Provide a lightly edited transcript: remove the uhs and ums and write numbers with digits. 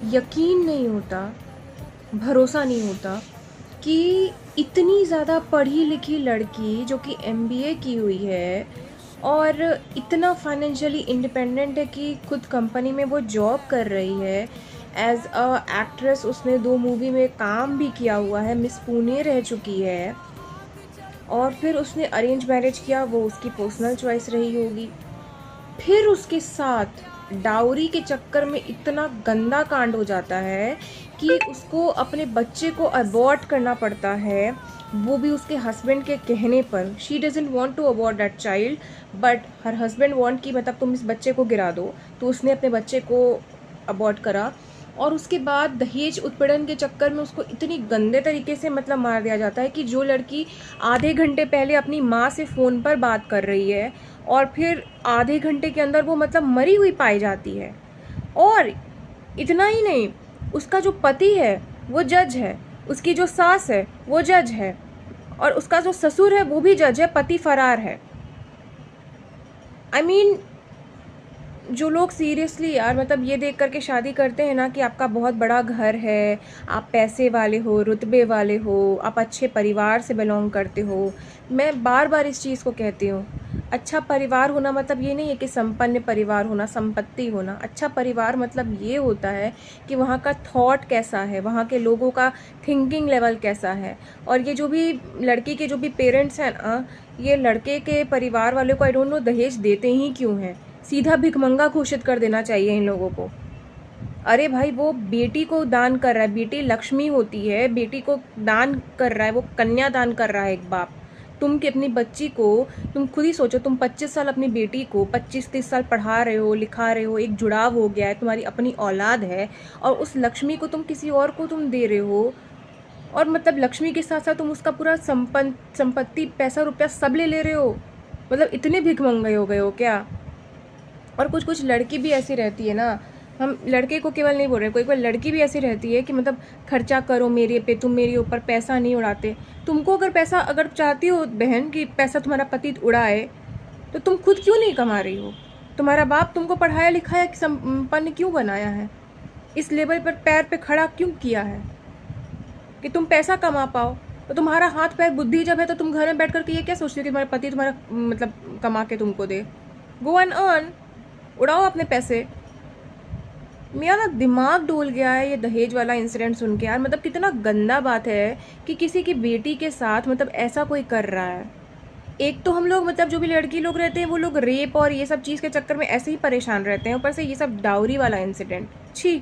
यकीन नहीं होता, भरोसा नहीं होता कि इतनी ज़्यादा पढ़ी लिखी लड़की जो कि एमबीए की हुई है और इतना फाइनेंशियली इंडिपेंडेंट है कि खुद कंपनी में वो जॉब कर रही है। एज अ एक्ट्रेस उसने 2 मूवी में काम भी किया हुआ है, मिस पुणे रह चुकी है। और फिर उसने अरेंज मैरिज किया, वो उसकी पर्सनल चॉइस रही होगी। फिर उसके साथ डाउरी के चक्कर में इतना गंदा कांड हो जाता है कि उसको अपने बच्चे को अबॉर्ट करना पड़ता है, वो भी उसके हस्बैंड के कहने पर। She doesn't want to abort that child, but her husband want कि मतलब तुम इस बच्चे को गिरा दो, तो उसने अपने बच्चे को अबॉर्ट करा। और उसके बाद दहेज उत्पीड़न के चक्कर में उसको इतनी गंदे तरीके से मतलब मार दिया जाता है कि जो लड़की आधे घंटे पहले अपनी माँ से फ़ोन पर बात कर रही है और फिर आधे घंटे के अंदर वो मतलब मरी हुई पाई जाती है। और इतना ही नहीं, उसका जो पति है वो जज है, उसकी जो सास है वो जज है, और उसका जो ससुर है वो भी जज है, पति फरार है। आई मीन, जो लोग सीरियसली यार मतलब ये देख करके शादी करते हैं ना कि आपका बहुत बड़ा घर है, आप पैसे वाले हो, रुतबे वाले हो, आप अच्छे परिवार से बिलोंग करते हो। मैं बार बार इस चीज़ को कहती हूँ, अच्छा परिवार होना मतलब ये नहीं है कि संपन्न परिवार होना, संपत्ति होना। अच्छा परिवार मतलब ये होता है कि वहाँ का थॉट कैसा है, वहाँ के लोगों का थिंकिंग लेवल कैसा है। और ये जो भी लड़की के जो भी पेरेंट्स हैं ना, ये लड़के के परिवार वालों को आई डोंट नो दहेज देते ही क्यों हैं। सीधा भिखमंगा घोषित कर देना चाहिए इन लोगों को। अरे भाई, वो बेटी को दान कर रहा है, बेटी लक्ष्मी होती है, बेटी को दान कर रहा है, वो कन्या दान कर रहा है एक बाप। तुम कि अपनी बच्ची को, तुम खुद ही सोचो, तुम 25 साल अपनी बेटी को 25-30 साल पढ़ा रहे हो, लिखा रहे हो, एक जुड़ाव हो गया है, तुम्हारी अपनी औलाद है, और उस लक्ष्मी को तुम किसी और को तुम दे रहे हो। और मतलब लक्ष्मी के साथ साथ तुम उसका पूरा संपत्ति, पैसा रुपया सब ले रहे हो। मतलब इतने भिखमंगे हो गए हो क्या? और कुछ कुछ लड़की भी ऐसी रहती है ना, हम लड़के को केवल नहीं बोल रहे, कोई कोई लड़की भी ऐसी रहती है कि मतलब खर्चा करो मेरे पे, तुम मेरे ऊपर पैसा नहीं उड़ाते। तुमको अगर पैसा, अगर चाहती हो बहन कि पैसा तुम्हारा पति उड़ाए, तो तुम खुद क्यों नहीं कमा रही हो? तुम्हारा बाप तुमको पढ़ाया लिखाया कि संपन्न क्यों बनाया है? इस लेवल पर पैर पे खड़ा क्यों किया है कि तुम पैसा कमा पाओ? तो तुम्हारा हाथ पैर बुद्धि जब है तो तुम घर में बैठ करके ये क्या सोचते हो कि तुम्हारा पति तुम्हारा मतलब कमा के तुमको दे? गो एंड अर्न, उड़ाओ अपने पैसे। मेरा ना दिमाग डोल गया है ये दहेज वाला इंसिडेंट सुन के यार। मतलब कितना गंदा बात है कि किसी की बेटी के साथ मतलब ऐसा कोई कर रहा है। एक तो हम लोग मतलब जो भी लड़की लोग रहते हैं वो लोग रेप और ये सब चीज़ के चक्कर में ऐसे ही परेशान रहते हैं, ऊपर से ये सब डाउरी वाला इंसिडेंट, छी।